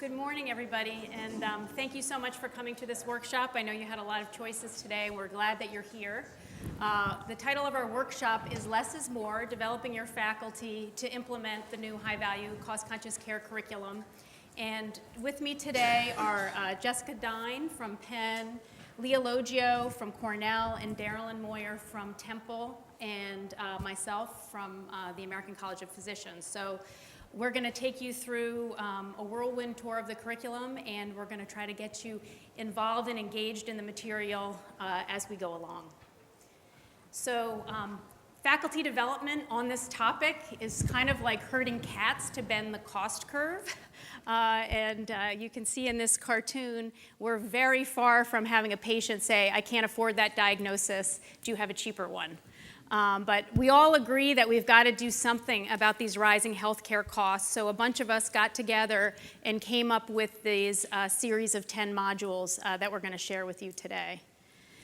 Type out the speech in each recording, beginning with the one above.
Good morning, everybody, and thank you so much for coming to this workshop. I know you had a lot of choices today. We're glad that you're here. The title of our workshop is Less is More, Developing Your Faculty to Implement the New High-Value Cost-Conscious Care Curriculum. And with me today are Jessica Dine from Penn, Leah Logio from Cornell, and Darylyn Moyer from Temple, and myself from the American College of Physicians. So we're going to take you through a whirlwind tour of the curriculum, and we're going to try to get you involved and engaged in the material as we go along. So faculty development on this topic is kind of like herding cats to bend the cost curve. You can see in this cartoon, we're very far from having a patient say, I can't afford that diagnosis, do you have a cheaper one? But we all agree that we've got to do something about these rising healthcare costs. So a bunch of us got together and came up with these series of 10 modules that we're going to share with you today.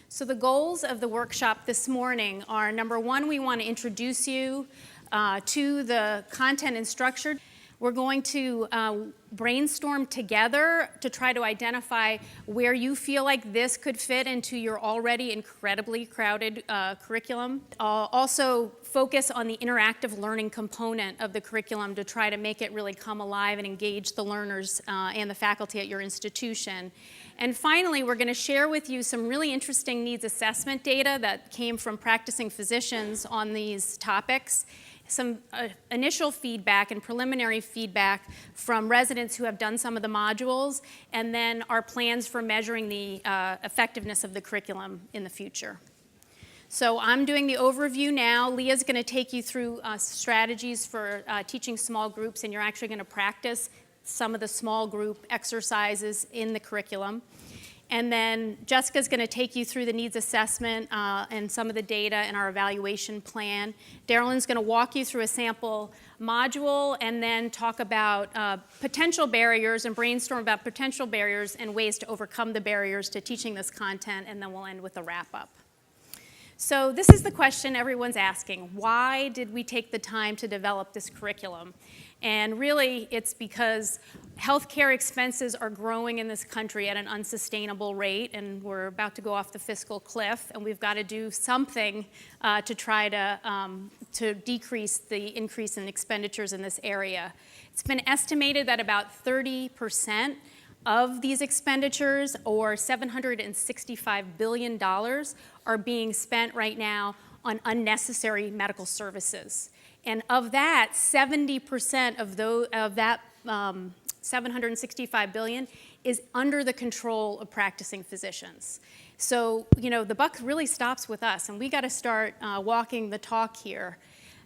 So the goals of the workshop this morning are, number one, we want to introduce you to the content and structure. We're going to brainstorm together to try to identify where you feel like this could fit into your already incredibly crowded curriculum. Also focus on the interactive learning component of the curriculum to try to make it really come alive and engage the learners and the faculty at your institution. And finally, we're going to share with you some really interesting needs assessment data that came from practicing physicians on these topics, some initial feedback and preliminary feedback from residents who have done some of the modules, and then our plans for measuring the effectiveness of the curriculum in the future. So I'm doing the overview now. Leah's going to take you through strategies for teaching small groups, and you're actually going to practice some of the small group exercises in the curriculum. And then Jessica's going to take you through the needs assessment and some of the data in our evaluation plan. Darylyn's going to walk you through a sample module and then talk about potential barriers and brainstorm about potential barriers and ways to overcome the barriers to teaching this content, and then we'll end with a wrap-up. So this is the question everyone's asking. Why did we take the time to develop this curriculum? And really, it's because healthcare expenses are growing in this country at an unsustainable rate, and we're about to go off the fiscal cliff, and we've got to do something to try to decrease the increase in expenditures in this area. It's been estimated that about 30% of these expenditures, or $765 billion, are being spent right now on unnecessary medical services. And of that, 70% of that $765 billion is under the control of practicing physicians. So, the buck really stops with us, and we got to start walking the talk here.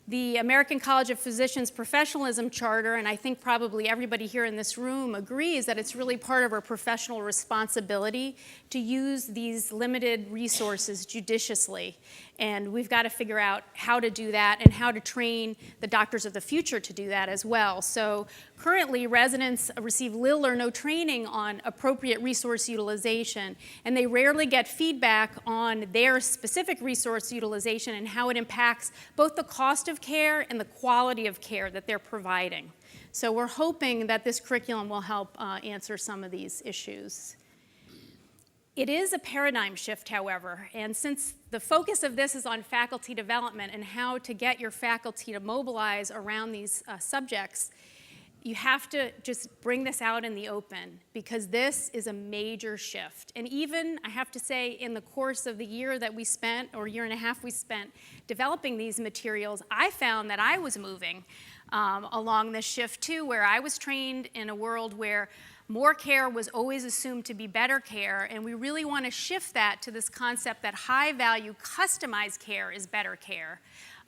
The American College of Physicians Professionalism Charter, and I think probably everybody here in this room agrees that it's really part of our professional responsibility to use these limited resources judiciously. And we've got to figure out how to do that and how to train the doctors of the future to do that as well. So currently, residents receive little or no training on appropriate resource utilization, and they rarely get feedback on their specific resource utilization and how it impacts both the cost of care and the quality of care that they're providing. So we're hoping that this curriculum will help answer some of these issues. It is a paradigm shift, however, and since the focus of this is on faculty development and how to get your faculty to mobilize around these subjects, you have to just bring this out in the open, because this is a major shift. And even, I have to say, in the course of the year that we spent, or year and a half we spent developing these materials, I found that I was moving along this shift too, where I was trained in a world where more care was always assumed to be better care, and we really want to shift that to this concept that high-value, customized care is better care.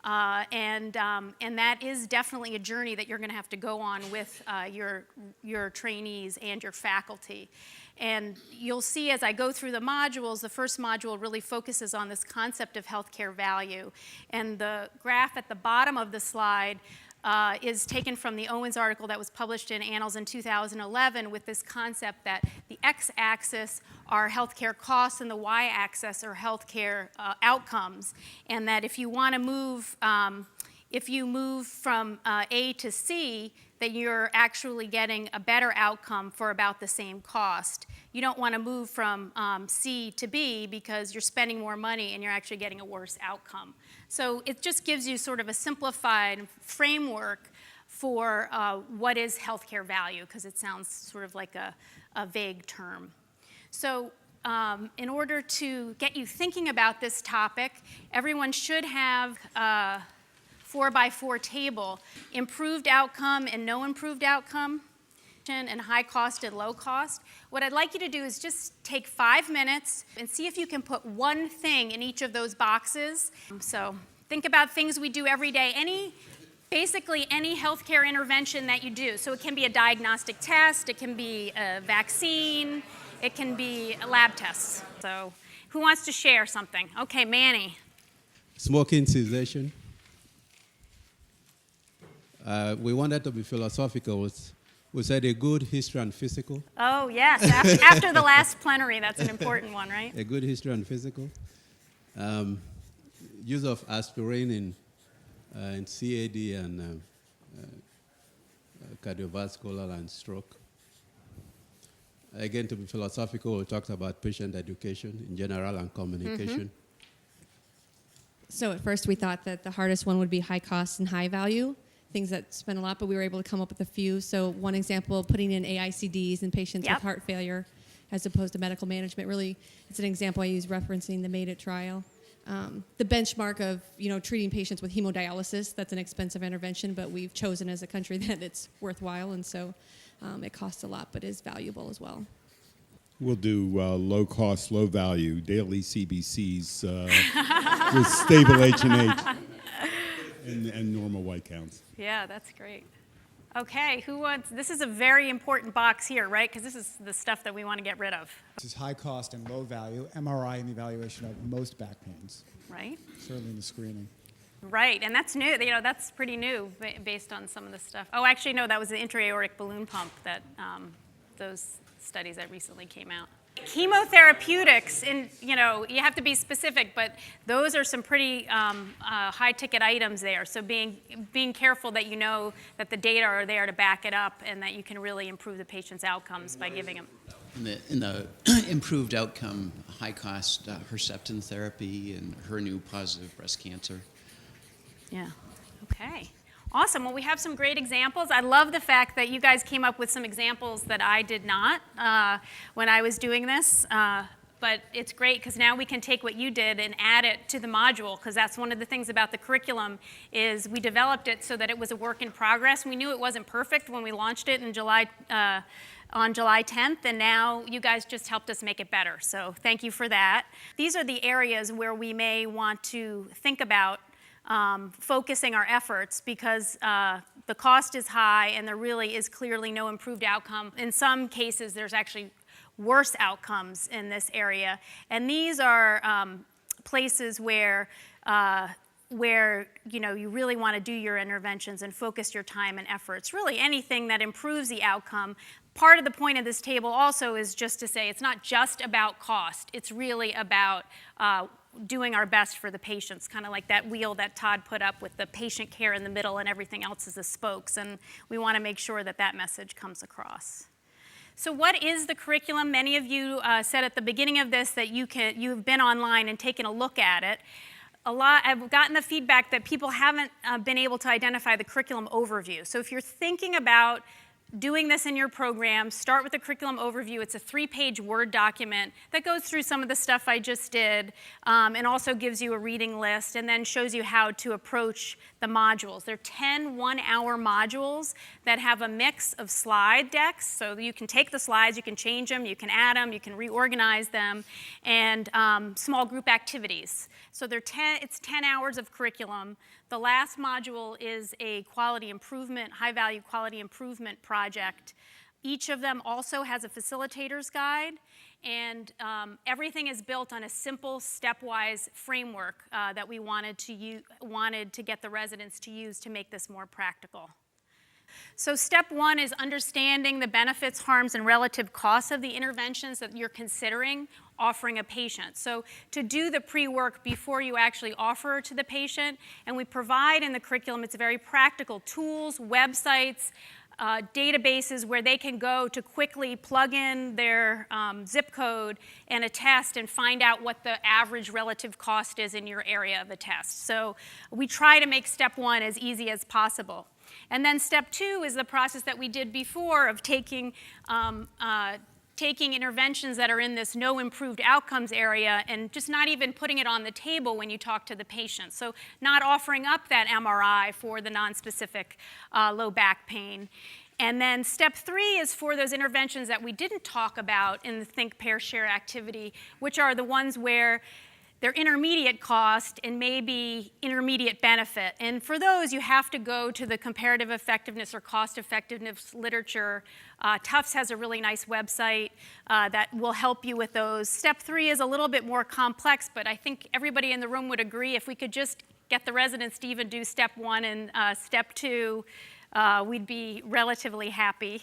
And that is definitely a journey that you're going to have to go on with your trainees and your faculty. And you'll see as I go through the modules, the first module really focuses on this concept of healthcare value. And the graph at the bottom of the slide is taken from the Owens article that was published in Annals in 2011, with this concept that the x-axis are healthcare costs and the y-axis are healthcare outcomes, and that if you want to move if you move from A to C, that you're actually getting a better outcome for about the same cost. You don't want to move from C to B because you're spending more money and you're actually getting a worse outcome. So it just gives you sort of a simplified framework for what is healthcare value, because it sounds sort of like a vague term. So in order to get you thinking about this topic, everyone should have a 4x4 table, improved outcome and no improved outcome, and high cost and low cost. What I'd like you to do is just take 5 minutes and see if you can put one thing in each of those boxes. So think about things we do every day, basically any healthcare intervention that you do. So it can be a diagnostic test, it can be a vaccine, it can be lab tests. So who wants to share something? Okay, Manny. Smoking cessation. We wanted to be philosophical. We said a good history and physical. Oh, yes. After the last plenary, that's an important one, right? A good history and physical. Use of aspirin in CAD and cardiovascular and stroke. Again, to be philosophical, we talked about patient education in general and communication. So at first we thought that the hardest one would be high cost and high value, things that spend a lot, but we were able to come up with a few. So one example, putting in AICDs in patients with heart failure as opposed to medical management. Really, it's an example I use referencing the MADE-IT trial. The benchmark of treating patients with hemodialysis, that's an expensive intervention, but we've chosen as a country that it's worthwhile, and so it costs a lot but is valuable as well. We'll do low cost, low value, daily CBCs with stable H&H and normal white counts. Yeah, that's great. Okay, who wants, this is a very important box here, right? Because this is the stuff that we want to get rid of. This is high cost and low value, MRI in the evaluation of most back pains. Right. Certainly in the screening. Right, and that's new, that's pretty new based on some of the stuff. Oh, actually, no, that was the intra-aortic balloon pump that those studies that recently came out. Chemotherapeutics, and you have to be specific, but those are some pretty high-ticket items there. So being careful that you know that the data are there to back it up, and that you can really improve the patient's outcomes by giving them. In the improved outcome, high-cost Herceptin therapy and HER2-positive breast cancer. Yeah. Okay. Awesome. Well, we have some great examples. I love the fact that you guys came up with some examples that I did not when I was doing this. But it's great because now we can take what you did and add it to the module, because that's one of the things about the curriculum is we developed it so that it was a work in progress. We knew it wasn't perfect when we launched it in July, on July 10th, and now you guys just helped us make it better. So thank you for that. These are the areas where we may want to think about focusing our efforts, because the cost is high and there really is clearly no improved outcome. In some cases, there's actually worse outcomes in this area. And these are places where you really want to do your interventions and focus your time and efforts. Really anything that improves the outcome. Part of the point of this table also is just to say it's not just about cost. It's really about doing our best for the patients, kind of like that wheel that Todd put up with the patient care in the middle and everything else is the spokes, and we want to make sure that that message comes across. So what is the curriculum? Many of you said at the beginning of this that you've been online and taken a look at it. I've gotten the feedback that people haven't been able to identify the curriculum overview. So if you're thinking about doing this in your program, start with the curriculum overview. It's a 3-page Word document that goes through some of the stuff I just did, and also gives you a reading list, and then shows you how to approach the modules. They're 10 one-hour modules that have a mix of slide decks, so you can take the slides, you can change them, you can add them, you can reorganize them, and small group activities. So it's 10 hours of curriculum. The last module is a quality improvement, high-value quality improvement project. Each of them also has a facilitator's guide, and everything is built on a simple stepwise framework that we wanted to get the residents to use to make this more practical. So step one is understanding the benefits, harms, and relative costs of the interventions that you're considering offering a patient. So to do the pre-work before you actually offer to the patient, and we provide in the curriculum, it's very practical tools, websites, databases where they can go to quickly plug in their zip code and a test and find out what the average relative cost is in your area of the test. So we try to make step one as easy as possible. And then step two is the process that we did before of taking interventions that are in this no improved outcomes area and just not even putting it on the table when you talk to the patient. So not offering up that MRI for the nonspecific low back pain. And then step three is for those interventions that we didn't talk about in the Think, Pair, Share activity, which are the ones where they're intermediate cost and maybe intermediate benefit. And for those, you have to go to the comparative effectiveness or cost effectiveness literature. Tufts has a really nice website that will help you with those. Step three is a little bit more complex, but I think everybody in the room would agree if we could just get the residents to even do step one and step two, we'd be relatively happy.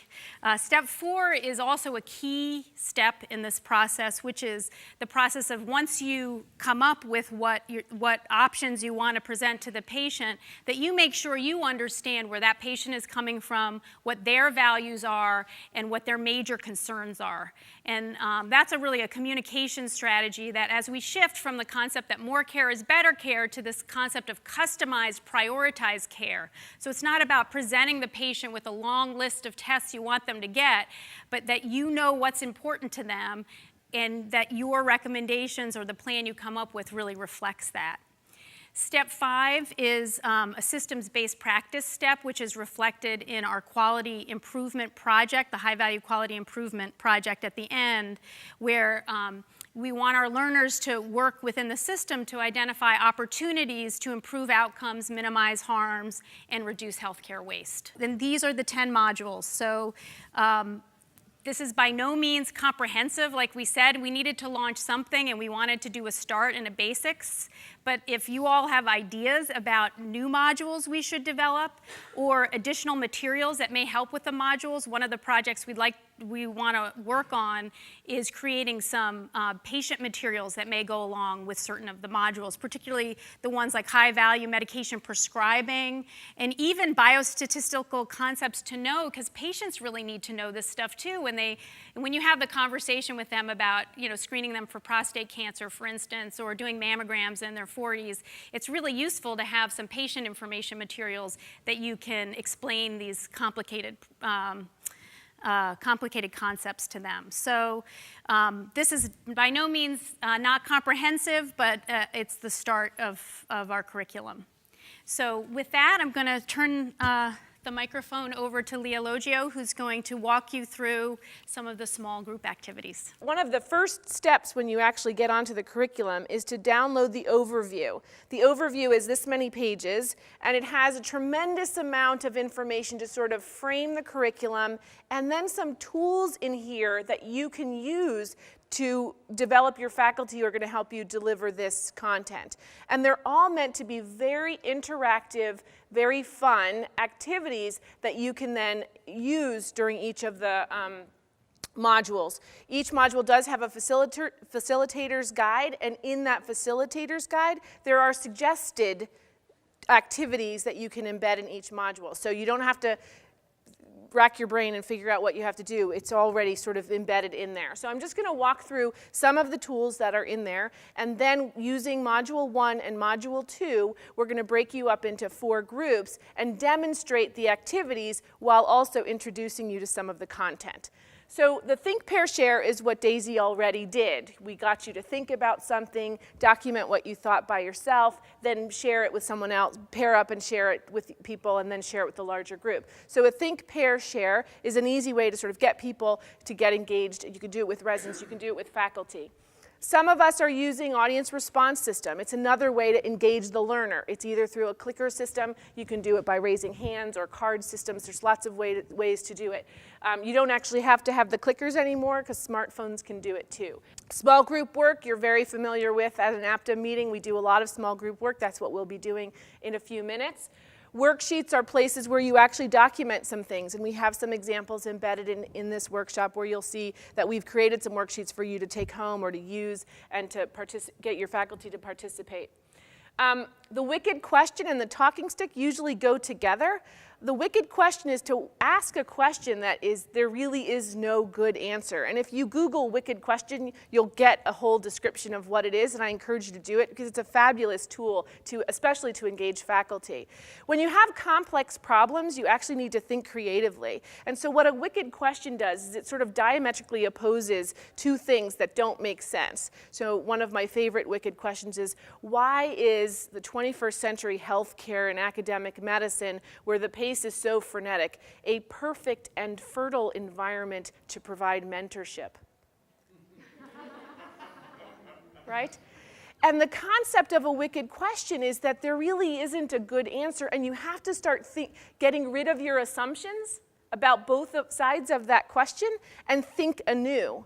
Step four is also a key step in this process, which is the process of once you come up with what options you want to present to the patient, that you make sure you understand where that patient is coming from, what their values are, and what their major concerns are. And that's really a communication strategy that as we shift from the concept that more care is better care to this concept of customized, prioritized care. So it's not about presenting the patient with a long list of tests you want them to get, but that you know what's important to them and that your recommendations or the plan you come up with really reflects that. Step five is a systems-based practice step, which is reflected in our quality improvement project, the high-value quality improvement project at the end, where we want our learners to work within the system to identify opportunities to improve outcomes, minimize harms, and reduce healthcare waste. Then these are the 10 modules. So this is by no means comprehensive. Like we said, we needed to launch something and we wanted to do a start and a basics. But if you all have ideas about new modules we should develop or additional materials that may help with the modules, one of the projects we want to work on is creating some patient materials that may go along with certain of the modules, particularly the ones like high-value medication prescribing and even biostatistical concepts to know, because patients really need to know this stuff too when you have the conversation with them about screening them for prostate cancer, for instance, or doing mammograms in their 40s. It's really useful to have some patient information materials that you can explain these complicated concepts to them. So this is by no means not comprehensive, but it's the start of our curriculum. So with that, I'm going to turn the microphone over to Leah Logio, who's going to walk you through some of the small group activities. One of the first steps when you actually get onto the curriculum is to download the overview. The overview is this many pages, and it has a tremendous amount of information to sort of frame the curriculum, and then some tools in here that you can use to develop your faculty who are going to help you deliver this content. And they're all meant to be very interactive, very fun activities that you can then use during each of the modules. Each module does have a facilitator's guide, and in that facilitator's guide, there are suggested activities that you can embed in each module. So you don't have to rack your brain and figure out what you have to do. It's already sort of embedded in there. So I'm just going to walk through some of the tools that are in there, and then using Module 1 and Module 2, we're going to break you up into 4 groups and demonstrate the activities while also introducing you to some of the content. So the Think, Pair, Share is what Daisy already did. We got you to think about something, document what you thought by yourself, then share it with someone else, pair up and share it with people, and then share it with the larger group. So a Think, Pair, Share is an easy way to sort of get people to get engaged. You can do it with residents, you can do it with faculty. Some of us are using audience response system. It's another way to engage the learner. It's either through a clicker system, you can do it by raising hands, or card systems. There's lots of ways to do it. You don't actually have to have the clickers anymore because smartphones can do it too. Small group work, you're very familiar with at an APTA meeting. We do a lot of small group work. That's what we'll be doing in a few minutes. Worksheets are places where you actually document some things, and we have some examples embedded in this workshop where you'll see that we've created some worksheets for you to take home or to use and to get your faculty to participate. The wicked question and the talking stick usually go together. The wicked question is to ask a question that there really is no good answer. And if you Google wicked question, you'll get a whole description of what it is, and I encourage you to do it because it's a fabulous tool, especially to engage faculty. When you have complex problems, you actually need to think creatively. And so what a wicked question does is it sort of diametrically opposes two things that don't make sense. So one of my favorite wicked questions is, why is the 21st century healthcare and academic medicine, where the pace is so frenetic, a perfect and fertile environment to provide mentorship? Right? And the concept of a wicked question is that there really isn't a good answer, and you have to start getting rid of your assumptions about both sides of that question and think anew.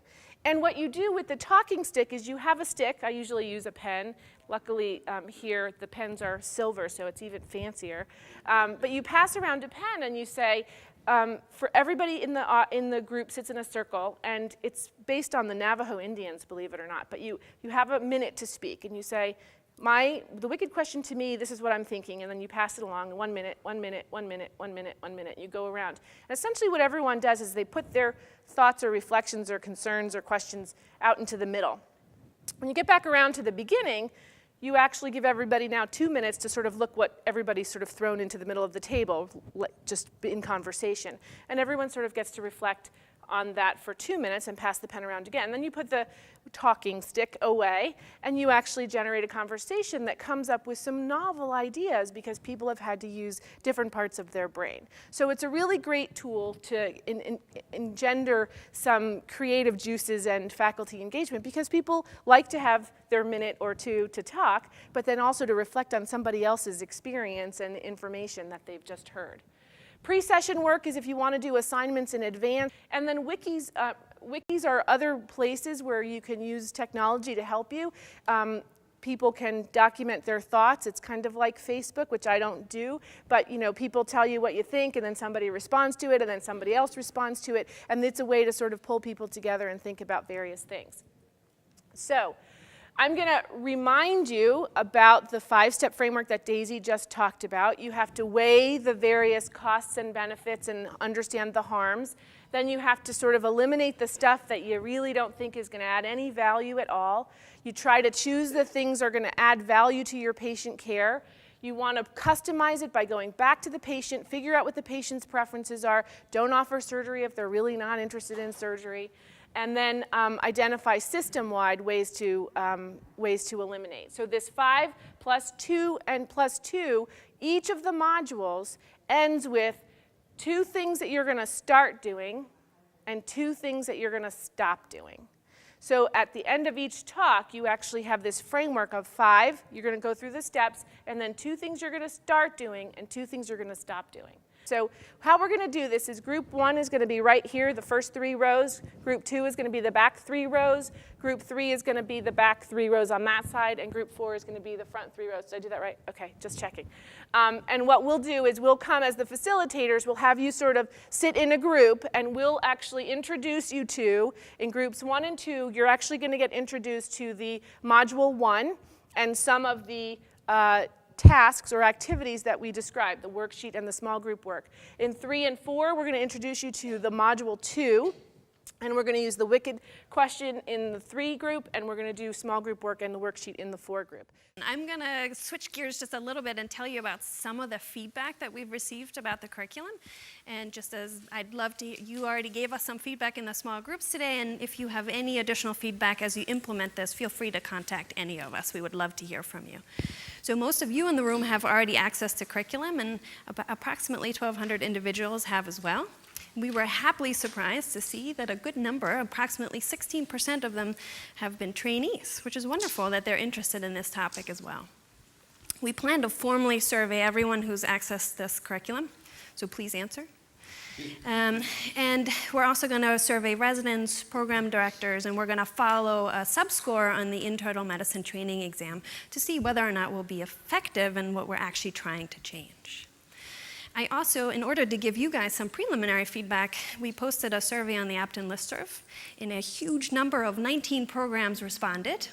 And what you do with the talking stick is you have a stick. I usually use a pen. Luckily, here the pens are silver, so it's even fancier. But you pass around a pen and you say, for everybody in the group sits in a circle, and it's based on the Navajo Indians, believe it or not. But you have a minute to speak, and you say, the wicked question to me, this is what I'm thinking, and then you pass it along, 1 minute, 1 minute, 1 minute, 1 minute, 1 minute, you go around. And essentially what everyone does is they put their thoughts or reflections or concerns or questions out into the middle. When you get back around to the beginning, you actually give everybody now 2 minutes to sort of look what everybody's sort of thrown into the middle of the table, just in conversation. And everyone sort of gets to reflect on that for 2 minutes and pass the pen around again. Then you put the talking stick away, and you actually generate a conversation that comes up with some novel ideas because people have had to use different parts of their brain. So it's a really great tool to engender some creative juices and faculty engagement because people like to have their minute or two to talk, but then also to reflect on somebody else's experience and information that they've just heard. Pre-session work is if you want to do assignments in advance. And then wikis are other places where you can use technology to help you. People can document their thoughts. It's kind of like Facebook, which I don't do. But people tell you what you think, and then somebody responds to it, and then somebody else responds to it. And it's a way to sort of pull people together and think about various things. So I'm going to remind you about the 5-step framework that Daisy just talked about. You have to weigh the various costs and benefits and understand the harms. Then you have to sort of eliminate the stuff that you really don't think is going to add any value at all. You try to choose the things that are going to add value to your patient care. You want to customize it by going back to the patient, figure out what the patient's preferences are. Don't offer surgery if they're really not interested in surgery. And then identify system-wide ways to eliminate. So this 5 plus 2 and plus 2, each of the modules ends with 2 things that you're going to start doing and 2 things that you're going to stop doing. So at the end of each talk, you actually have this framework of 5. You're going to go through the steps, and then 2 things you're going to start doing and 2 things you're going to stop doing. So how we're going to do this is group 1 is going to be right here, the first 3 rows. Group 2 is going to be the back 3 rows. Group 3 is going to be the back 3 rows on that side. And group 4 is going to be the front 3 rows. Did I do that right? OK, just checking. And what we'll do is we'll come as the facilitators. We'll have you sort of sit in a group, and we'll actually introduce you to, in groups 1 and 2, you're actually going to get introduced to the module 1 and some of the tasks or activities that we described, the worksheet and the small group work. In 3 and 4, we're going to introduce you to the module 2, and we're going to use the wicked question in the 3 group, and we're going to do small group work and the worksheet in the 4 group. I'm going to switch gears just a little bit and tell you about some of the feedback that we've received about the curriculum. And just as I'd love to, you already gave us some feedback in the small groups today, and if you have any additional feedback as you implement this, feel free to contact any of us. We would love to hear from you. So most of you in the room have already access to curriculum, and approximately 1,200 individuals have as well. We were happily surprised to see that a good number, approximately 16% of them, have been trainees, which is wonderful that they're interested in this topic as well. We plan to formally survey everyone who's accessed this curriculum, so please answer. And we're also going to survey residents, program directors, and we're going to follow a sub-score on the internal medicine training exam to see whether or not we'll be effective in what we're actually trying to change. I also, in order to give you guys some preliminary feedback, we posted a survey on the Apton listserv, and a huge number of 19 programs responded.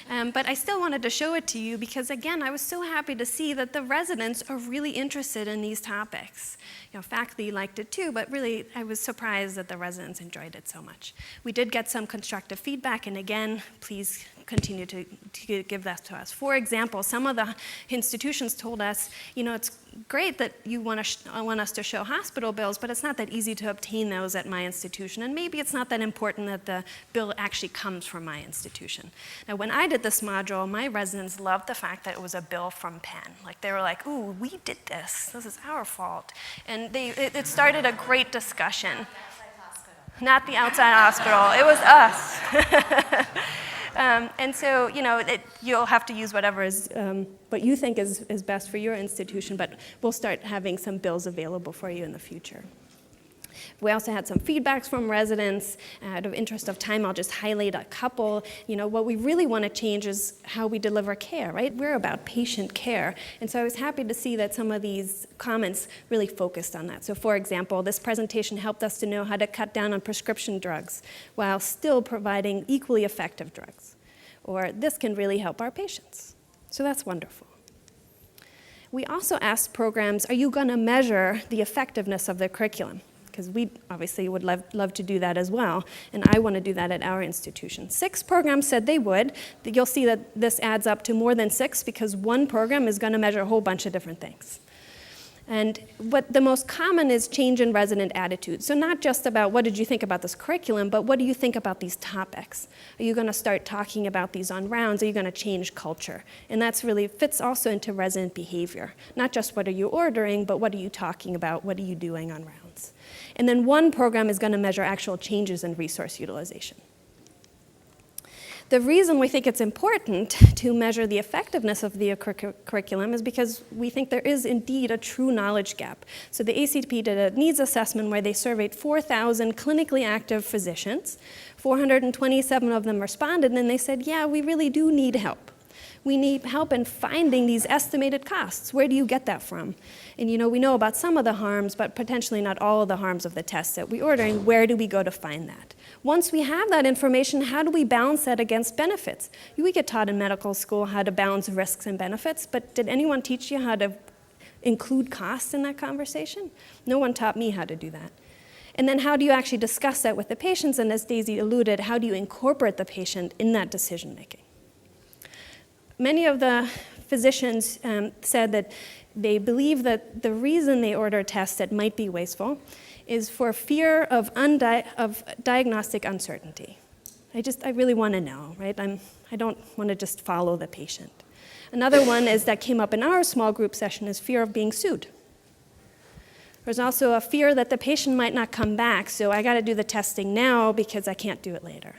But I still wanted to show it to you because, again, I was so happy to see that the residents are really interested in these topics. You know, faculty liked it too, but really I was surprised that the residents enjoyed it so much. We did get some constructive feedback, and again, please continue to give that to us. For example, some of the institutions told us, you know, it's great that you want us to show hospital bills, but it's not that easy to obtain those at my institution, and maybe it's not that important that the bill actually comes from my institution. Now, when I did this module, my residents loved the fact that it was a bill from Penn. Like, they were like, ooh, we did this. This is our fault. And it started a great discussion. Not the outside hospital. It was us. And so, you know, you'll have to use whatever is, what you think is best for your institution, but we'll start having some bills available for you in the future. We also had some feedbacks from residents. Out of interest of time, I'll just highlight a couple. You know, what we really want to change is how we deliver care, right? We're about patient care. And so I was happy to see that some of these comments really focused on that. So for example, this presentation helped us to know how to cut down on prescription drugs while still providing equally effective drugs. Or this can really help our patients. So that's wonderful. We also asked programs, are you going to measure the effectiveness of the curriculum? Because we obviously would love to do that as well, and I want to do that at our institution. 6 programs said they would. You'll see that this adds up to more than 6 because one program is going to measure a whole bunch of different things. And what the most common is change in resident attitude. So not just about what did you think about this curriculum, but what do you think about these topics? Are you going to start talking about these on rounds? Are you going to change culture? And that's really fits also into resident behavior. Not just what are you ordering, but what are you talking about? What are you doing on rounds? And then one program is going to measure actual changes in resource utilization. The reason we think it's important to measure the effectiveness of the curriculum is because we think there is indeed a true knowledge gap. So the ACP did a needs assessment where they surveyed 4,000 clinically active physicians. 427 of them responded, and they said, yeah, we really do need help. We need help in finding these estimated costs. Where do you get that from? And you know, we know about some of the harms, but potentially not all of the harms of the tests that we're ordering. Where do we go to find that? Once we have that information, how do we balance that against benefits? We get taught in medical school how to balance risks and benefits, but did anyone teach you how to include costs in that conversation? No one taught me how to do that. And then how do you actually discuss that with the patients? And as Daisy alluded, how do you incorporate the patient in that decision making? Many of the physicians said that they believe that the reason they order tests that might be wasteful is for fear of diagnostic uncertainty. I really want to know, right? I don't want to just follow the patient. Another one that came up in our small group session is fear of being sued. There's also a fear that the patient might not come back, so I got to do the testing now because I can't do it later.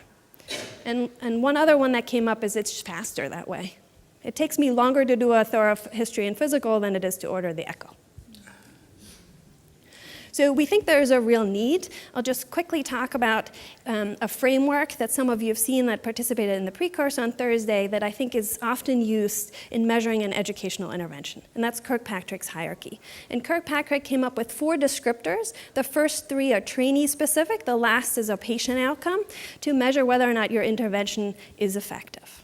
And one other one that came up is it's faster that way. It takes me longer to do a thorough history and physical than it is to order the echo. So we think there's a real need. I'll just quickly talk about a framework that some of you have seen that participated in the pre-course on Thursday that I think is often used in measuring an educational intervention, and that's Kirkpatrick's hierarchy. And Kirkpatrick came up with 4 descriptors. The first 3 are trainee-specific. The last is a patient outcome to measure whether or not your intervention is effective.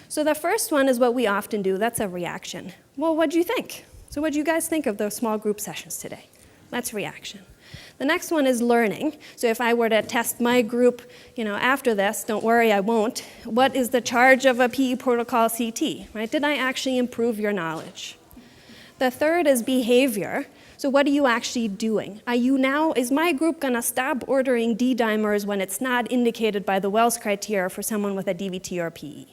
So the first one is what we often do. That's a reaction. Well, what do you think? So what do you guys think of those small group sessions today? That's reaction. The next one is learning. So if I were to test my group, after this, don't worry, I won't. What is the charge of a PE protocol CT, right? Did I actually improve your knowledge? The third is behavior. So what are you actually doing? Is my group gonna stop ordering D-dimers when it's not indicated by the Wells criteria for someone with a DVT or PE?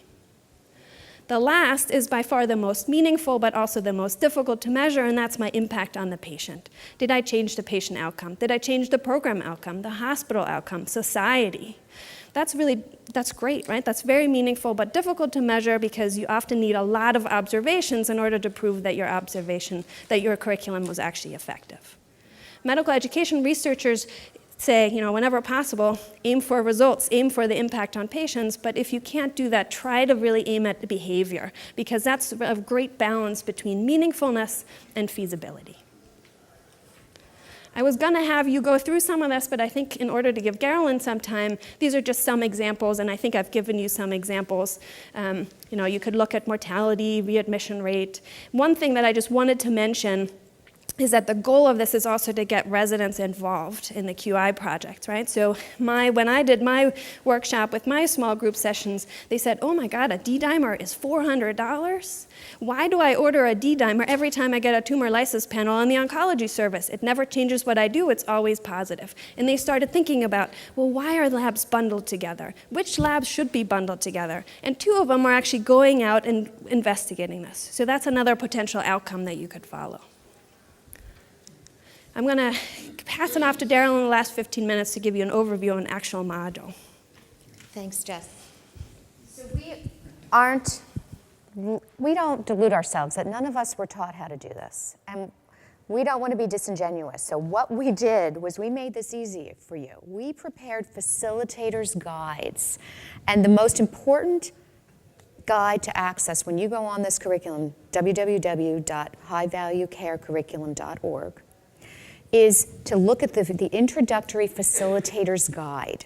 The last is by far the most meaningful, but also the most difficult to measure, and that's my impact on the patient. Did I change the patient outcome? Did I change the program outcome, the hospital outcome, society? That's great, right? That's very meaningful, but difficult to measure because you often need a lot of observations in order to prove that your curriculum was actually effective. Medical education researchers say, whenever possible, aim for results, aim for the impact on patients, but if you can't do that, try to really aim at the behavior, because that's a great balance between meaningfulness and feasibility. I was going to have you go through some of this, but I think in order to give Carolyn some time, these are just some examples, and I think I've given you some examples. You could look at mortality, readmission rate. One thing that I just wanted to mention is that the goal of this is also to get residents involved in the QI project, right? So when I did my workshop with my small group sessions, they said, oh my God, a D-dimer is $400? Why do I order a D-dimer every time I get a tumor lysis panel on the oncology service? It never changes what I do, it's always positive. And they started thinking about, well, why are labs bundled together? Which labs should be bundled together? And 2 of them are actually going out and investigating this. So that's another potential outcome that you could follow. I'm going to pass it off to Daryl in the last 15 minutes to give you an overview of an actual module. Thanks, Jess. So we don't delude ourselves that none of us were taught how to do this. And we don't want to be disingenuous. So what we did was we made this easy for you. We prepared facilitators' guides. And the most important guide to access when you go on this curriculum, www.highvaluecarecurriculum.org, is to look at the introductory facilitator's guide.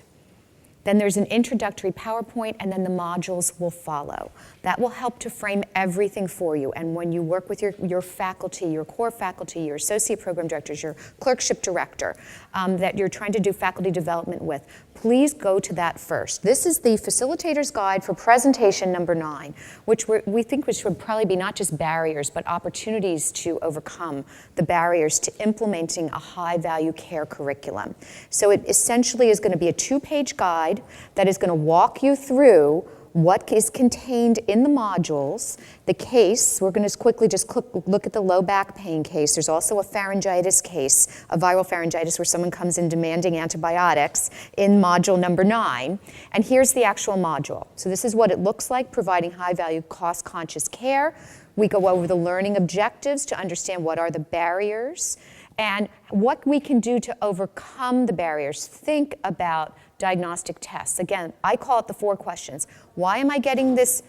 Then there's an introductory PowerPoint, and then the modules will follow. That will help to frame everything for you. And when you work with your faculty, your core faculty, your associate program directors, your clerkship director, that you're trying to do faculty development with, please go to that first. This is the Facilitator's Guide for presentation number 9, which we think should probably be not just barriers, but opportunities to overcome the barriers to implementing a high-value care curriculum. So it essentially is going to be a 2-page guide that is going to walk you through what is contained in the modules, the case. We're going to quickly just look at the low back pain case. There's also a pharyngitis case, a viral pharyngitis where someone comes in demanding antibiotics in module number 9. And here's the actual module. So this is what it looks like, providing high-value, cost-conscious care. We go over the learning objectives to understand what are the barriers and what we can do to overcome the barriers. Think about diagnostic tests. Again, I call it the 4 questions. Why am I getting this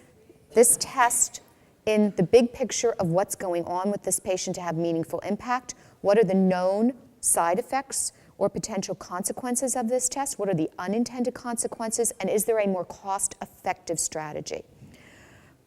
test in the big picture of what's going on with this patient to have meaningful impact? What are the known side effects or potential consequences of this test? What are the unintended consequences? And is there a more cost-effective strategy?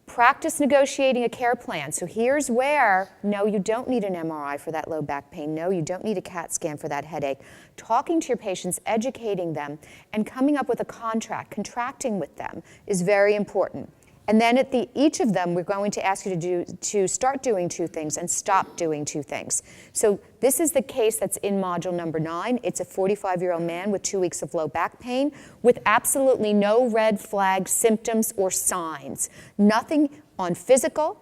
Practice negotiating a care plan. So here's where, no, you don't need an MRI for that low back pain. No, you don't need a CAT scan for that headache. Talking to your patients, educating them, and coming up with a contract, contracting with them is very important. And then at each of them, we're going to ask you to start doing 2 things and stop doing 2 things. So this is the case that's in module number 9. It's a 45-year-old man with 2 weeks of low back pain with absolutely no red flag symptoms or signs. Nothing on physical.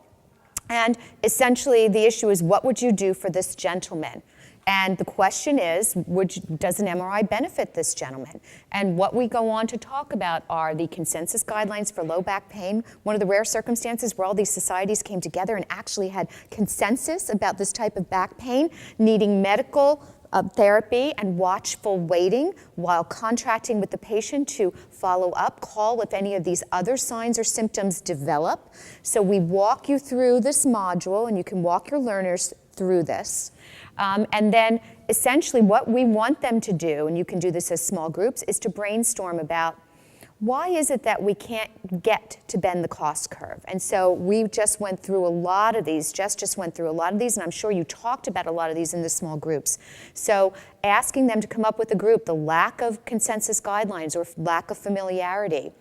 And essentially, the issue is, what would you do for this gentleman? And the question is, does an MRI benefit this gentleman? And what we go on to talk about are the consensus guidelines for low back pain, one of the rare circumstances where all these societies came together and actually had consensus about this type of back pain, needing medical therapy and watchful waiting while contracting with the patient to follow up, call if any of these other signs or symptoms develop. So we walk you through this module, and you can walk your learners through this. And then essentially what we want them to do, and you can do this as small groups, is to brainstorm about why is it that we can't get to bend the cost curve? And so we just went through a lot of these. Jess just went through a lot of these, and I'm sure you talked about a lot of these in the small groups. So asking them to come up with a group, the lack of consensus guidelines or lack of familiarity,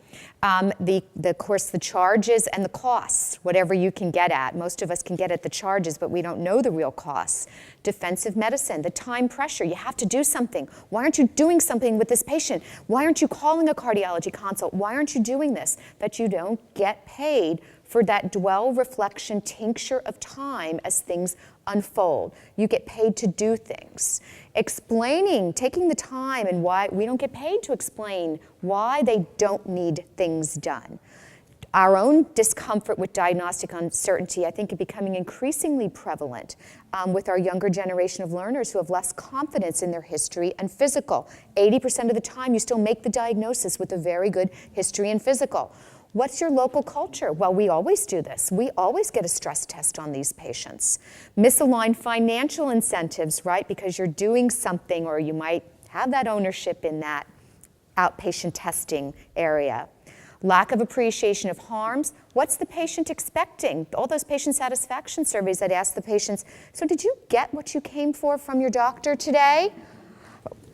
of course, the charges and the costs, whatever you can get at. Most of us can get at the charges, but we don't know the real costs. Defensive medicine, the time pressure. You have to do something. Why aren't you doing something with this patient? Why aren't you calling a cardiology consult? Why aren't you doing this? That you don't get paid for that dwell, reflection, tincture of time as things unfold. You get paid to do things. Explaining, taking the time, and why we don't get paid to explain why they don't need things done. Our own discomfort with diagnostic uncertainty, I think, is becoming increasingly prevalent with our younger generation of learners who have less confidence in their history and physical. 80% of the time, you still make the diagnosis with a very good history and physical. What's your local culture? Well, we always do this. We always get a stress test on these patients. Misaligned financial incentives, right? Because you're doing something, or you might have that ownership in that outpatient testing area. Lack of appreciation of harms. What's the patient expecting? All those patient satisfaction surveys that ask the patients, so did you get what you came for from your doctor today?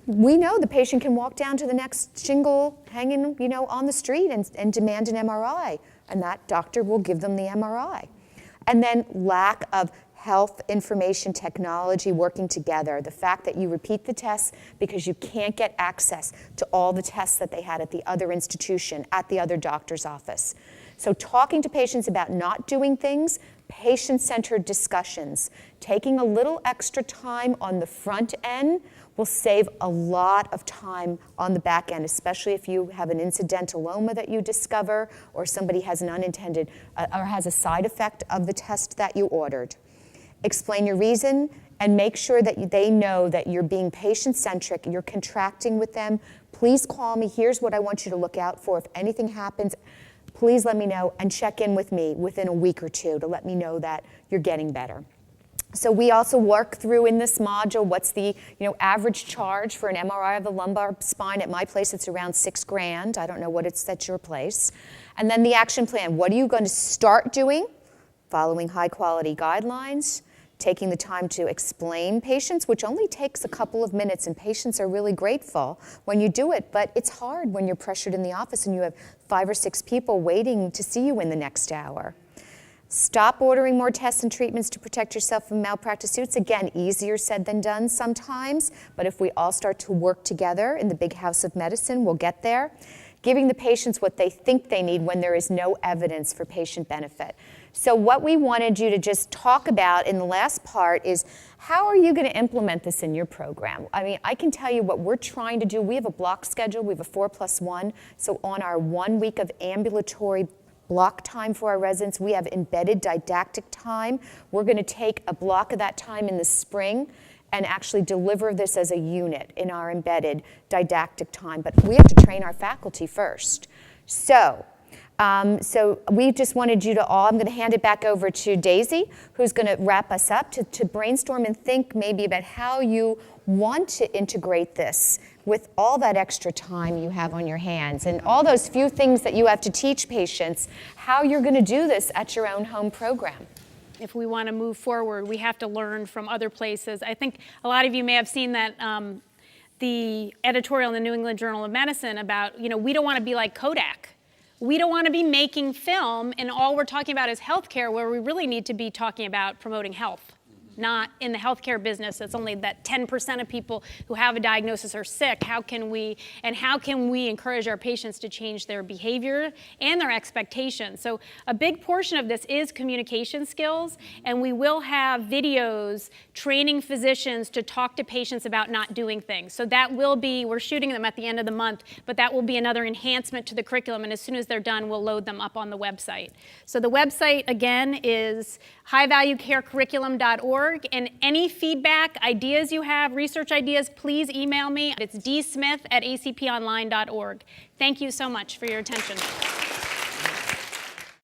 We know the patient can walk down to the next shingle hanging, on the street and demand an MRI, and that doctor will give them the MRI. And then lack of health information technology working together. The fact that you repeat the tests because you can't get access to all the tests that they had at the other institution, at the other doctor's office. So talking to patients about not doing things, patient-centered discussions, taking a little extra time on the front end will save a lot of time on the back end, especially if you have an incidentaloma that you discover, or somebody has an unintended or has a side effect of the test that you ordered. Explain your reason and make sure that they know that you're being patient-centric, you're contracting with them. Please call me. Here's what I want you to look out for. If anything happens, please let me know, and check in with me within a week or two to let me know that you're getting better. So we also work through in this module what's the average charge for an MRI of the lumbar spine. At my place, it's around $6,000. I don't know what it's at your place. And then the action plan. What are you going to start doing? Following high-quality guidelines, taking the time to explain patients, which only takes a couple of minutes, and patients are really grateful when you do it, but it's hard when you're pressured in the office and you have 5 or 6 people waiting to see you in the next hour. Stop ordering more tests and treatments to protect yourself from malpractice suits. Again, easier said than done sometimes, but if we all start to work together in the big house of medicine, we'll get there. Giving the patients what they think they need when there is no evidence for patient benefit. So what we wanted you to just talk about in the last part is, how are you going to implement this in your program? I mean, I can tell you what we're trying to do. We have a block schedule. We have a 4+1. So on our 1 week of ambulatory block time for our residents, we have embedded didactic time. We're going to take a block of that time in the spring and actually deliver this as a unit in our embedded didactic time. But we have to train our faculty first. So we just wanted you to all, I'm going to hand it back over to Daisy, who's going to wrap us up to brainstorm and think maybe about how you want to integrate this with all that extra time you have on your hands and all those few things that you have to teach patients, how you're going to do this at your own home program. If we want to move forward, we have to learn from other places. I think a lot of you may have seen that the editorial in the New England Journal of Medicine about, we don't want to be like Kodak. We don't want to be making film and all we're talking about is healthcare, where we really need to be talking about promoting health. Not in the healthcare business. It's only that 10% of people who have a diagnosis are sick. How can we encourage our patients to change their behavior and their expectations? So a big portion of this is communication skills, and we will have videos training physicians to talk to patients about not doing things. So that will be, we're shooting them at the end of the month, but that will be another enhancement to the curriculum, and as soon as they're done, we'll load them up on the website. So the website, again, is highvaluecarecurriculum.org. And any feedback, ideas you have, research ideas, please email me. It's dsmith@acponline.org. Thank you so much for your attention.